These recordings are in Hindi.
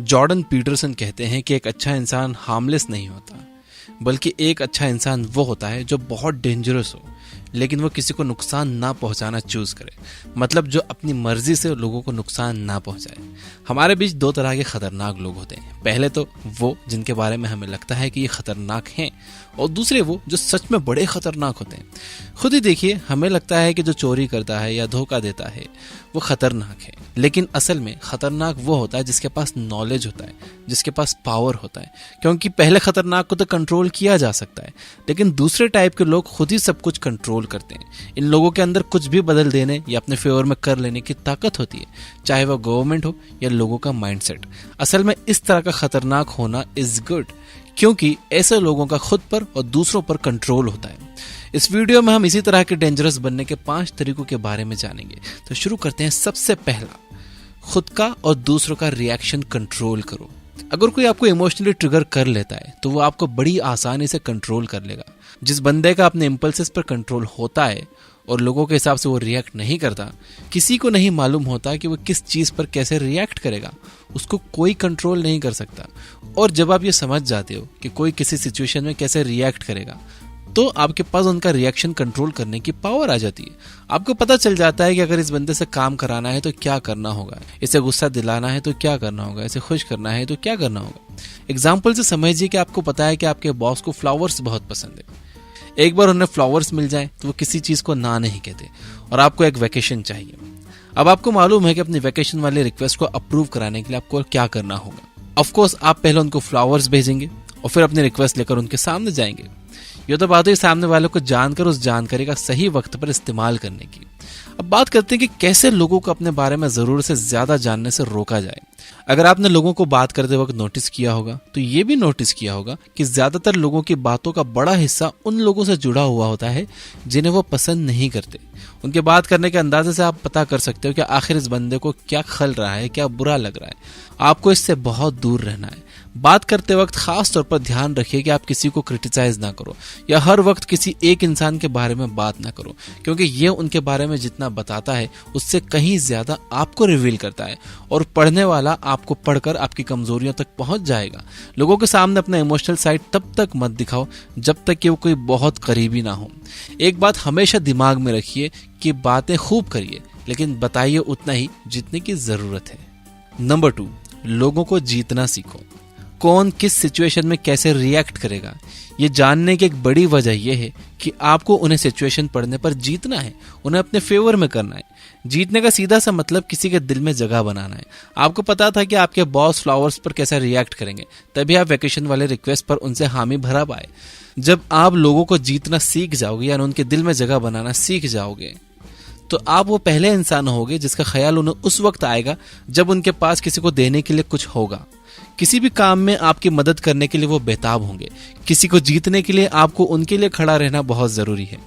जॉर्डन पीटरसन कहते हैं कि एक अच्छा इंसान हार्मलेस नहीं होता, बल्कि एक अच्छा इंसान वो होता है जो बहुत डेंजरस हो लेकिन वो किसी को नुकसान ना पहुंचाना चूज करे, मतलब जो अपनी मर्जी से लोगों को नुकसान ना पहुंचाए। हमारे बीच दो तरह के खतरनाक लोग होते हैं। पहले तो वो जिनके बारे में हमें लगता है कि ये खतरनाक हैं, और दूसरे वो जो सच में बड़े खतरनाक होते हैं। खुद ही देखिए, हमें लगता है कि जो चोरी करता है या धोखा देता है वो खतरनाक है, लेकिन असल में खतरनाक वो होता है जिसके पास नॉलेज होता है, जिसके पास पावर होता है, क्योंकि पहले खतरनाक को तो कंट्रोल किया जा सकता है, लेकिन दूसरे टाइप के लोग खुद ही सब कुछ कंट्रोल करते हैं। इन लोगों के अंदर कुछ भी बदल देने या अपने फेवर में कर लेने की ताकत होती है, चाहे वह गवर्नमेंट हो या लोगों का माइंडसेट। असल में इस तरह का खतरनाक होना इज गुड, क्योंकि ऐसे लोगों का खुद पर और दूसरों पर कंट्रोल होता है। इस वीडियो में हम इसी तरह के डेंजरस बनने के 5 तरीकों के बारे में जानेंगे। तो शुरू करते हैं। सबसे पहला, खुद का और दूसरों का रिएक्शन कंट्रोल करो। अगर कोई आपको इमोशनली ट्रिगर कर लेता है तो वो आपको बड़ी आसानी से कंट्रोल कर लेगा। जिस बंदे का अपने इम्पल्सेस पर कंट्रोल होता है और लोगों के हिसाब से वो रिएक्ट नहीं करता, किसी को नहीं मालूम होता कि वो किस चीज पर कैसे रिएक्ट करेगा, उसको कोई कंट्रोल नहीं कर सकता। और जब आप ये समझ जाते हो कि कोई किसी सिचुएशन में कैसे रिएक्ट करेगा, तो आपके पास उनका रिएक्शन कंट्रोल करने की पावर आ जाती है। आपको पता चल जाता है कि अगर इस बंदे से काम कराना है तो क्या करना होगा, इसे गुस्सा दिलाना है तो क्या करना होगा, इसे खुश करना है तो क्या करना होगा। एग्जाम्पल से समझिए कि आपको पता है कि आपके बॉस को फ्लावर्स बहुत पसंद है। एक बार उन्हें फ्लावर्स मिल जाए तो वो किसी चीज को ना नहीं कहते, और आपको एक वैकेशन चाहिए। अब आपको मालूम है कि अपनी वैकेशन वाली रिक्वेस्ट को अप्रूव कराने के लिए आपको क्या करना होगा। ऑफकोर्स आप पहले उनको फ्लावर्स भेजेंगे और फिर अपनी रिक्वेस्ट लेकर उनके सामने जाएंगे। ये तो बात है सामने वालों को जानकर उस जानकारी का सही वक्त पर इस्तेमाल करने की। अब बात करते हैं कि कैसे लोगों को अपने बारे में जरूरत से ज्यादा जानने से रोका जाए। अगर आपने लोगों को बात करते वक्त नोटिस किया होगा तो ये भी नोटिस किया होगा कि ज्यादातर लोगों की बातों का बड़ा हिस्सा उन लोगों से जुड़ा हुआ होता है जिन्हें वो पसंद नहीं करते। उनके बात करने के अंदाजे से आप पता कर सकते हो कि आखिर इस बंदे को क्या खल रहा है, क्या बुरा लग रहा है। आपको इससे बहुत दूर रहना है। बात करते वक्त खास तौर पर ध्यान रखिए कि आप किसी को क्रिटिसाइज ना करो या हर वक्त किसी एक इंसान के बारे में बात ना करो, क्योंकि ये उनके बारे में जितना बताता है उससे कहीं ज्यादा आपको रिवील करता है, और पढ़ने वाला आपको पढ़कर आपकी कमजोरियों तक पहुंच जाएगा। लोगों के सामने अपना इमोशनल साइड तब तक मत दिखाओ जब तक कि वो कोई बहुत करीबी ना हो। एक बात हमेशा दिमाग में रखिए कि बातें खूब करिए, लेकिन बताइए उतना ही जितने की जरूरत है। नंबर 2, लोगों को जीतना सीखो। कौन किस सिचुएशन में कैसे रिएक्ट करेगा, ये जानने की एक बड़ी वजह यह है कि आपको उन्हें सिचुएशन पढ़ने पर जीतना है, उन्हें अपने फेवर में करना है। जीतने का सीधा सा मतलब किसी के दिल में जगह बनाना है। आपको पता था कि आपके बॉस फ्लावर्स पर कैसे रिएक्ट करेंगे, तभी आप वैकेशन वाले रिक्वेस्ट पर उनसे हामी भरा पाए। जब आप लोगों को जीतना सीख जाओगे यानी उनके दिल में जगह बनाना सीख जाओगे, तो आप वो पहले इंसान होगे जिसका ख्याल उन्हें उस वक्त आएगा जब उनके पास किसी को देने के लिए कुछ होगा। किसी भी काम में आपकी मदद करने के लिए वो बेताब होंगे। किसी को जीतने के लिए आपको उनके लिए खड़ा रहना बहुत जरूरी है।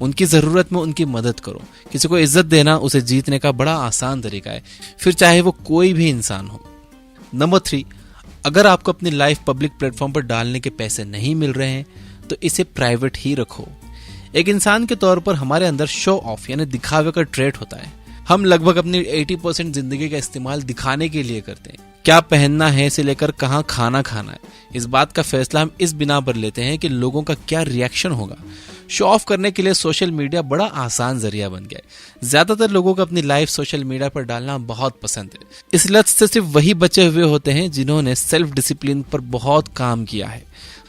उनकी जरूरत में उनकी मदद करो। किसी को इज्जत देना उसे जीतने का बड़ा आसान तरीका है, फिर चाहे वो कोई भी इंसान हो। नंबर 3, अगर आपको अपनी लाइफ पब्लिक प्लेटफॉर्म पर डालने के पैसे नहीं मिल रहे हैं तो इसे प्राइवेट ही रखो। एक इंसान के तौर पर हमारे अंदर शो ऑफ यानी दिखावे का ट्रेट होता है। हम लगभग अपनी 80% जिंदगी का इस्तेमाल दिखाने के लिए करते हैं। क्या पहनना है से लेकर कहाँ खाना खाना है, इस बात का फैसला हम इस बिना पर लेते हैं कि लोगों का क्या रिएक्शन होगा। शो ऑफ करने के लिए सोशल मीडिया बड़ा आसान जरिया बन गया है। ज्यादातर लोगों को अपनी लाइफ सोशल मीडिया पर डालना बहुत पसंद है। इस लत से सिर्फ वही बचे हुए होते हैं जिन्होंने सेल्फ डिसिप्लिन पर बहुत काम किया है।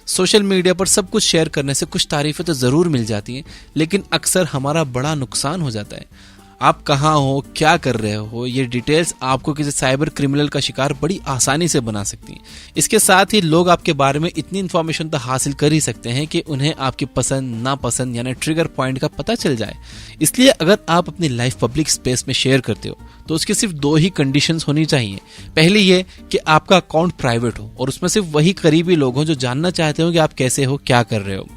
सोशल मीडिया पर सब कुछ शेयर करने से कुछ तारीफें तो जरूर मिल जाती हैं, लेकिन अक्सर हमारा बड़ा नुकसान हो जाता है। आप कहाँ हो, क्या कर रहे हो, ये डिटेल्स आपको किसी साइबर क्रिमिनल का शिकार बड़ी आसानी से बना सकती हैं। इसके साथ ही लोग आपके बारे में इतनी इन्फॉर्मेशन तो हासिल कर ही सकते हैं कि उन्हें आपकी पसंद नापसंद यानी ट्रिगर पॉइंट का पता चल जाए। इसलिए अगर आप अपनी लाइफ पब्लिक स्पेस में शेयर करते हो तो उसकी सिर्फ 2 ही कंडीशंस होनी चाहिए। पहली ये कि आपका अकाउंट प्राइवेट हो और उसमें सिर्फ वही करीबी लोग हों जो जानना चाहते हो कि आप कैसे हो, क्या कर रहे हो।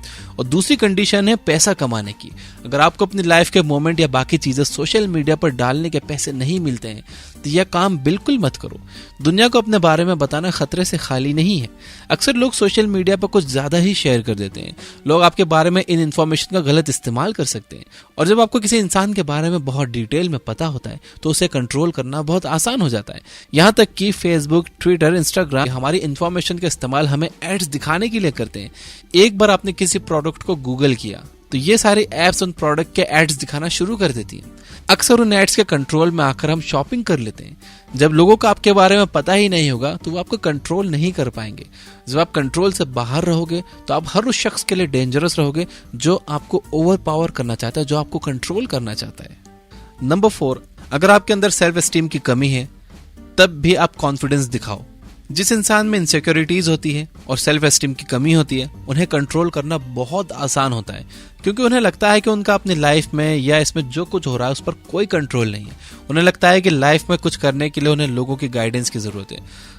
और दूसरी कंडीशन है पैसा कमाने की। अगर आपको अपनी लाइफ के मोमेंट या बाकी चीजें सोशल मीडिया पर डालने के पैसे नहीं मिलते हैं तो यह काम बिल्कुल मत करो। दुनिया को अपने बारे में बताना खतरे से खाली नहीं है। अक्सर लोग सोशल मीडिया पर कुछ ज्यादा ही शेयर कर देते हैं। लोग आपके बारे में इन इन्फॉर्मेशन का गलत इस्तेमाल कर सकते हैं, और जब आपको किसी इंसान के बारे में बहुत डिटेल में पता होता है तो उसे कंट्रोल करना बहुत आसान हो जाता है। यहाँ तक कि फेसबुक, ट्विटर, इंस्टाग्राम हमारी इन्फॉर्मेशन का इस्तेमाल हमें एड्स दिखाने के लिए करते हैं। एक बार आपने किसी प्रोडक्ट को गूगल किया तो ये सारे एप्स उन प्रोडक्ट के एड्स दिखाना शुरू कर देती हैं। अक्सर उन एड्स के कंट्रोल में आकर हम शॉपिंग कर लेते हैं। जब लोगों को आपके बारे में पता ही नहीं होगा तो वो आपको कंट्रोल नहीं कर पाएंगे। जब आप कंट्रोल से बाहर रहोगे तो आप हर उस शख्स के लिए डेंजरस रहोगे जो आपको ओवर पावर करना चाहता है, जो आपको कंट्रोल करना चाहता है। नंबर 4, अगर आपके अंदर सेल्फ एस्टीम की कमी है तब भी आप कॉन्फिडेंस दिखाओ। जिस इंसान में इनसिक्योरिटीज होती है और सेल्फ एस्टीम की कमी होती है उन्हें कंट्रोल करना बहुत आसान होता है, क्योंकि उन्हें लगता है कि उनका अपनी लाइफ में या इसमें जो कुछ हो रहा है उस पर कोई कंट्रोल नहीं है। उन्हें लगता है कि लाइफ में कुछ करने के लिए उन्हें लोगों की गाइडेंस की जरूरत है।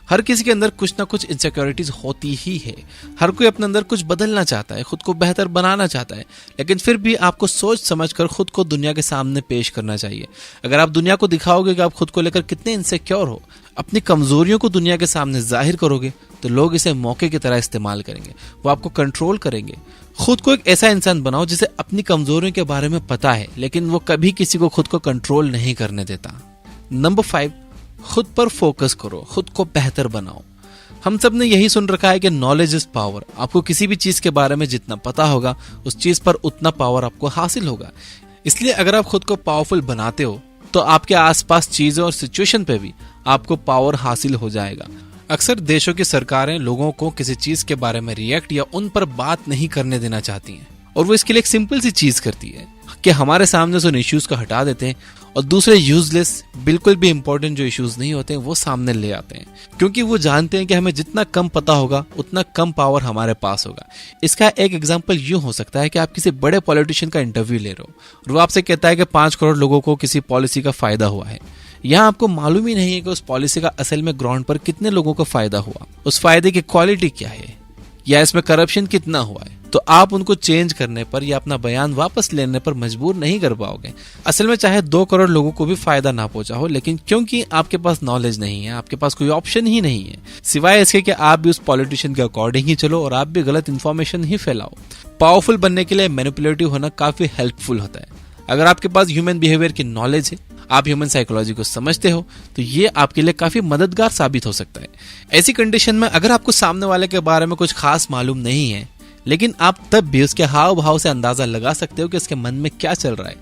हर किसी के अंदर कुछ ना कुछ इनसिक्योरिटीज होती ही है। हर कोई अपने अंदर कुछ बदलना चाहता है, खुद को बेहतर बनाना चाहता है, लेकिन फिर भी आपको सोच समझकर खुद को दुनिया के सामने पेश करना चाहिए। अगर आप दुनिया को दिखाओगे कि आप खुद को लेकर कितने इनसिक्योर हो, अपनी कमजोरियों को दुनिया के सामने जाहिर करोगे, तो लोग इसे मौके की तरह इस्तेमाल करेंगे, वो आपको कंट्रोल करेंगे। खुद को एक ऐसा इंसान बनाओ जिसे अपनी कमजोरियों के बारे में पता है, लेकिन वो कभी किसी को खुद को कंट्रोल नहीं करने देता। नंबर 5, खुद पर फोकस करो, खुद को बेहतर बनाओ। हम सब ने यही सुन रखा है कि नॉलेज इज पावर। आपको किसी भी चीज के बारे में जितना पता होगा उस चीज पर उतना पावर आपको हासिल होगा। इसलिए अगर आप खुद को पावरफुल बनाते हो तो आपके आसपास चीजों और सिचुएशन पे भी आपको पावर हासिल हो जाएगा। अक्सर देशों की सरकारें लोगों को किसी चीज के बारे में रिएक्ट या उन पर बात नहीं करने देना चाहती हैं, और वो इसके लिए एक सिंपल सी चीज करती है कि हमारे सामने से उन इश्यूज को हटा देते हैं और दूसरे यूजलेस, बिल्कुल भी इंपॉर्टेंट जो इश्यूज नहीं होते हैं वो सामने ले आते हैं, क्योंकि वो जानते हैं कि हमें जितना कम पता होगा उतना कम पावर हमारे पास होगा। इसका एक एग्जांपल यूं हो सकता है कि आप किसी बड़े पॉलिटिशियन का इंटरव्यू ले रहे हो और वो आपसे कहता है कि 5 करोड़ लोगों को किसी पॉलिसी का फायदा हुआ है। यहाँ आपको मालूम ही नहीं है कि उस पॉलिसी का असल में ग्राउंड पर कितने लोगों को फायदा हुआ, उस फायदे की क्वालिटी क्या है, या इसमें करप्शन कितना हुआ है। तो आप उनको चेंज करने पर या अपना बयान वापस लेने पर मजबूर नहीं कर पाओगे। असल में चाहे 2 करोड़ लोगों को भी फायदा ना पहुंचा हो, लेकिन क्योंकि आपके पास नॉलेज नहीं है, आपके पास कोई ऑप्शन ही नहीं है सिवाय इसके कि आप भी उस पॉलिटिशियन के अकॉर्डिंग ही चलो और आप भी गलत इन्फॉर्मेशन ही फैलाओ। पावरफुल बनने के लिए मैनिपुलेटिव होना काफी हेल्पफुल होता है। अगर आपके पास ह्यूमन बिहेवियर की नॉलेज है, आप ह्यूमन साइकोलॉजी को समझते हो, तो ये आपके लिए काफी मददगार साबित हो सकता है। ऐसी कंडीशन में अगर आपको सामने वाले के बारे में कुछ खास मालूम नहीं है, लेकिन आप तब भी उसके हाव भाव से अंदाजा लगा सकते हो कि उसके मन में क्या चल रहा है,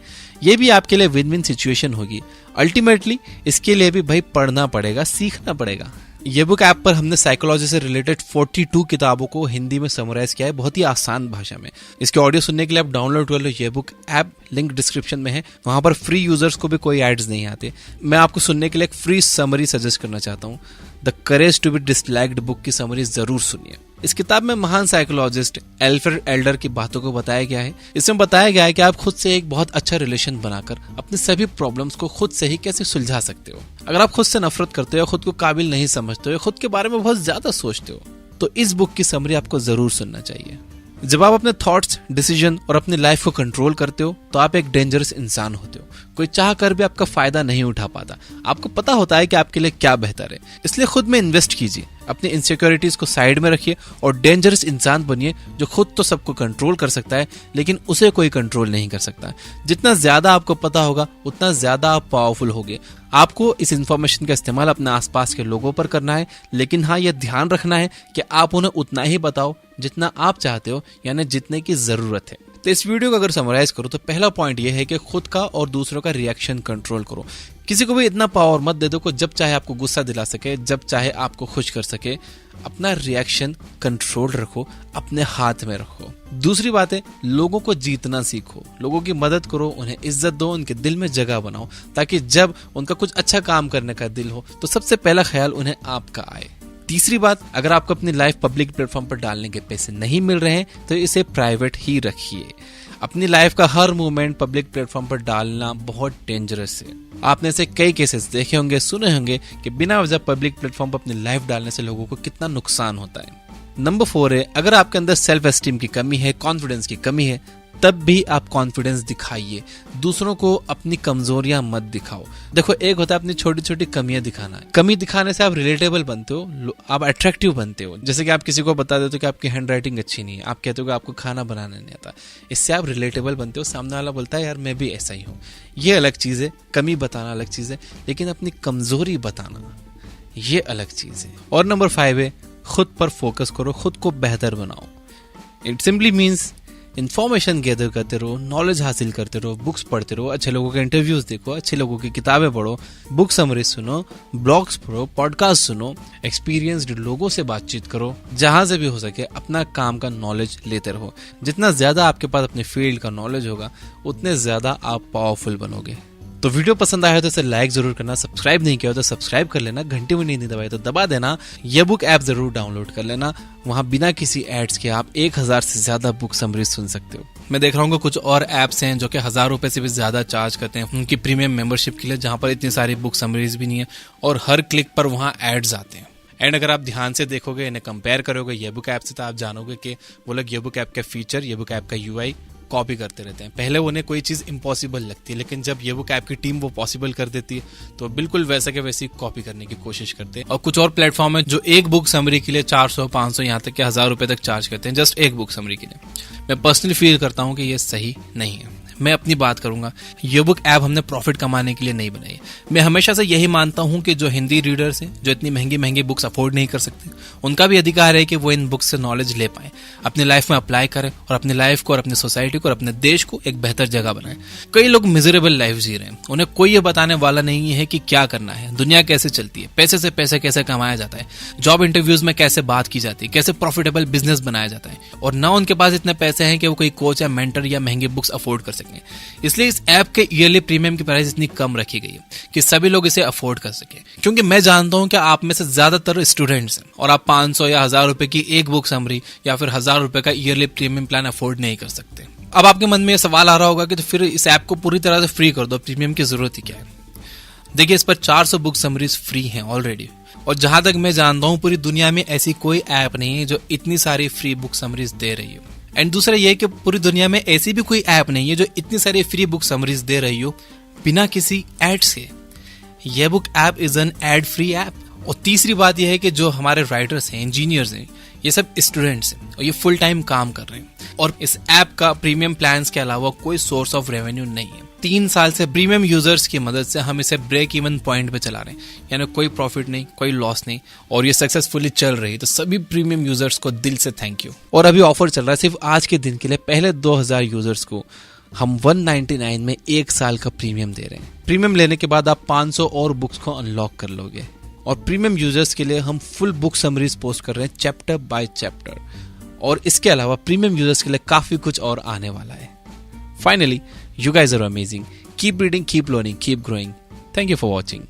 ये भी आपके लिए विन विन सिचुएशन होगी। अल्टीमेटली इसके लिए भी भाई पढ़ना पड़ेगा, सीखना पड़ेगा। ये बुक ऐप पर हमने साइकोलॉजी से रिलेटेड 42 किताबों को हिंदी में समराइज किया है, बहुत ही आसान भाषा में। इसके ऑडियो सुनने के लिए आप डाउनलोड कर लो ये बुक ऐप, लिंक डिस्क्रिप्शन में है। वहां पर फ्री यूजर्स को भी कोई एड्स नहीं आते। मैं आपको सुनने के लिए एक फ्री समरी सजेस्ट करना चाहता हूँ। The courage to be disliked book की समरी जरूर सुनिए। इस किताब में महान साइकोलॉजिस्ट एल्फ्रेड एडलर की बातों को बताया गया है। इसमें बताया गया है कि आप खुद से एक बहुत अच्छा रिलेशन बनाकर अपने सभी प्रॉब्लम्स को खुद से ही कैसे सुलझा सकते हो। अगर आप खुद से नफरत करते हो, खुद को काबिल नहीं समझते हो, खुद के बारे में बहुत ज्यादा सोचते हो, तो इस बुक की समरी आपको जरूर सुनना चाहिए। जब आप अपने थॉट्स, डिसीजन और अपनी लाइफ को कंट्रोल करते हो तो आप एक डेंजरस इंसान होते हो। कोई चाह कर भी आपका फायदा नहीं उठा पाता। आपको पता होता है कि आपके लिए क्या बेहतर है, इसलिए खुद में इन्वेस्ट कीजिए। अपनी इनसिक्योरिटीज को साइड में रखिए और डेंजरस इंसान बनिए जो खुद तो सबको कंट्रोल कर सकता है, लेकिन उसे कोई कंट्रोल नहीं कर सकता। जितना ज्यादा आपको पता होगा उतना ज्यादा आप पावरफुल होगे। आपको इस इंफॉर्मेशन का इस्तेमाल अपने आसपास के लोगों पर करना है, लेकिन हाँ, यह ध्यान रखना है कि आप उन्हें उतना ही बताओ जितना आप चाहते हो, यानी जितने की जरूरत है। तो इस वीडियो को अगर समराइज करो तो पहला पॉइंट यह है कि खुद का और दूसरों का रिएक्शन कंट्रोल करो। किसी को भी इतना पावर मत दे दो को जब चाहे आपको गुस्सा दिला सके, जब चाहे आपको खुश कर सके। अपना रिएक्शन कंट्रोल रखो, अपने हाथ में रखो। दूसरी बात है, लोगों को जीतना सीखो, लोगों की मदद करो, उन्हें इज्जत दो, उनके दिल में जगह बनाओ, ताकि जब उनका कुछ अच्छा काम करने का दिल हो तो सबसे पहला ख्याल उन्हें आपका आए। तीसरी बात, अगर आपको अपनी लाइफ पब्लिक प्लेटफॉर्म पर डालने के पैसे नहीं मिल रहे हैं तो इसे प्राइवेट ही रखिए। अपनी लाइफ का हर मूवमेंट पब्लिक प्लेटफॉर्म पर डालना बहुत डेंजरस है। आपने से कई केसेस देखे होंगे, सुने होंगे कि बिना वजह पब्लिक प्लेटफॉर्म पर अपनी लाइफ डालने से लोगों को कितना नुकसान होता है। नंबर 4 है, अगर आपके अंदर सेल्फ एस्टीम की कमी है, कॉन्फिडेंस की कमी है, तब भी आप कॉन्फिडेंस दिखाइए। दूसरों को अपनी कमजोरियां मत दिखाओ। देखो, एक होता है अपनी छोटी छोटी कमियां दिखाना। कमी दिखाने से आप रिलेटेबल बनते हो, आप अट्रैक्टिव बनते हो। जैसे कि आप किसी को बता देते हो कि आपकी हैंड राइटिंग अच्छी नहीं है, आप कहते हो कि आपको खाना बनाना नहीं आता, इससे आप रिलेटेबल बनते हो। सामने वाला बोलता है यार मैं भी ऐसा ही हूँ। ये अलग चीज़ है, कमी बताना अलग चीज़ है, लेकिन अपनी कमजोरी बताना ये अलग चीज़ है। और नंबर 5 है, खुद पर फोकस करो, खुद को बेहतर बनाओ। It simply means information gather करते रहो, नॉलेज हासिल करते रहो, बुक्स पढ़ते रहो, अच्छे लोगों के इंटरव्यूज देखो, अच्छे लोगों की किताबें पढ़ो, बुक समरी सुनो, ब्लॉग्स पढ़ो, पॉडकास्ट सुनो, एक्सपीरियंस्ड लोगों से बातचीत करो। जहां से भी हो सके अपना काम का नॉलेज लेते रहो। जितना ज्यादा आपके पास अपने फील्ड का नॉलेज होगा, उतने ज्यादा आप पावरफुल बनोगे। तो वीडियो पसंद आया तो इसे लाइक जरूर करना, सब्सक्राइब नहीं किया तो सब्सक्राइब कर लेना, घंटी में नहीं दबाई तो दबा देना, ये बुक ऐप जरूर डाउनलोड कर लेना। वहां बिना किसी एड्स के आप 1000 से ज्यादा बुक समरी सुन सकते हो। मैं देख रहा हूँ कुछ और ऐप्स हैं जो कि 1000 रुपए से भी ज्यादा चार्ज करते हैं उनकी प्रीमियम मेंबरशिप के लिए, जहां पर इतनी सारी बुक समरीज भी नहीं है और हर क्लिक पर वहां एड्स आते हैं। एंड अगर आप ध्यान से देखोगे, इन्हें कंपेयर करोगे ये बुक ऐप से, तो आप जानोगे कि वो लोग ये बुक ऐप का फीचर, ये बुक ऐप का यूआई कॉपी करते रहते हैं। पहले उन्हें कोई चीज़ इम्पॉसिबल लगती है, लेकिन जब ये बुक ऐप की टीम वो पॉसिबल कर देती है तो बिल्कुल वैसा के वैसी कॉपी करने की कोशिश करते हैं। और कुछ और प्लेटफॉर्म है जो एक बुक समरी के लिए 400, 500, यहाँ तक कि 1000 रुपए तक चार्ज करते हैं जस्ट एक बुक समरी के लिए। मैं पर्सनली फील करता हूँ कि ये सही नहीं है। मैं अपनी बात करूंगा, ये बुक ऐप हमने प्रॉफिट कमाने के लिए नहीं बनाई है। मैं हमेशा से यही मानता हूं कि जो हिंदी रीडर्स हैं, जो इतनी महंगी महंगी बुक्स अफोर्ड नहीं कर सकते, उनका भी अधिकार है कि वो इन बुक्स से नॉलेज ले पाए, अपनी लाइफ में अप्लाई करें और अपनी लाइफ को और अपनी सोसाइटी को और अपने देश को एक बेहतर जगह बनाएं। कई लोग मिजरेबल लाइफ जी रहे हैं, उन्हें कोई ये बताने वाला नहीं है कि क्या करना है, दुनिया कैसे चलती है, पैसे से पैसे कैसे कमाया जाता है, जॉब इंटरव्यूज में कैसे बात की जाती है, कैसे प्रॉफिटेबल बिजनेस बनाया जाता है, और ना उनके पास इतने पैसे हैं कि वो कोई कोच या मेंटर या महंगी बुक्स अफोर्ड कर सकें। इसलिए इस ऐप के ईयरली प्रीमियम की प्राइस इतनी कम रखी गई है कि सभी लोग इसे अफोर्ड कर सके। क्योंकि मैं जानता हूं कि आप में से ज्यादातर स्टूडेंट्स हैं और आप 500 या 1000 रुपए की एक बुक समरी या फिर 1000 रुपए का ईयरली प्रीमियम प्लान अफोर्ड नहीं कर सकते। अब आपके मन में यह सवाल आ रहा होगा कि तो फिर इस ऐप को पूरी तरह से फ्री कर दो, प्रीमियम की जरूरत ही क्या है। देखिए, इस पर 400 बुक समरीज फ्री हैं ऑलरेडी, और जहां तक मैं जानता हूं पूरी दुनिया में ऐसी कोई ऐप नहीं है जो इतनी सारी फ्री बुक समरीज दे रही है। एंड दूसरा यह कि पूरी दुनिया में ऐसी भी कोई ऐप नहीं है जो इतनी सारी फ्री बुक समरीज दे रही हो बिना किसी एड्स के। यह book app is an ad free app. और तीसरी बात यह है कि जो हमारे राइटर्स हैं, इंजीनियर्स हैं, ये सब स्टूडेंट्स हैं और ये फुल टाइम काम कर रहे हैं, और इस ऐप का प्रीमियम प्लान्स के अलावा कोई सोर्स ऑफ रेवेन्यू नहीं है। 3 साल से प्रीमियम यूजर्स की मदद से हम इसे ब्रेक इवन पॉइंट पे चला रहे हैं, यानी कोई प्रॉफिट नहीं, कोई लॉस नहीं, और ये सक्सेसफुली चल रही है। तो सभी प्रीमियम यूजर्स को दिल से थैंक यू। और अभी ऑफर चल रहा है सिर्फ आज के दिन के लिए, पहले 2000 यूजर्स को हम 199 में 1 साल का प्रीमियम दे रहे हैं। प्रीमियम लेने के बाद आप 500 और बुक्स को अनलॉक कर लोगे। और प्रीमियम यूजर्स के लिए हम फुल बुक समरीज पोस्ट कर रहे हैं, चैप्टर बाय चैप्टर, और इसके अलावा प्रीमियम यूजर्स के लिए काफी कुछ और आने वाला है। Finally, you guys are amazing. Keep reading, keep learning, keep growing. Thank you for watching.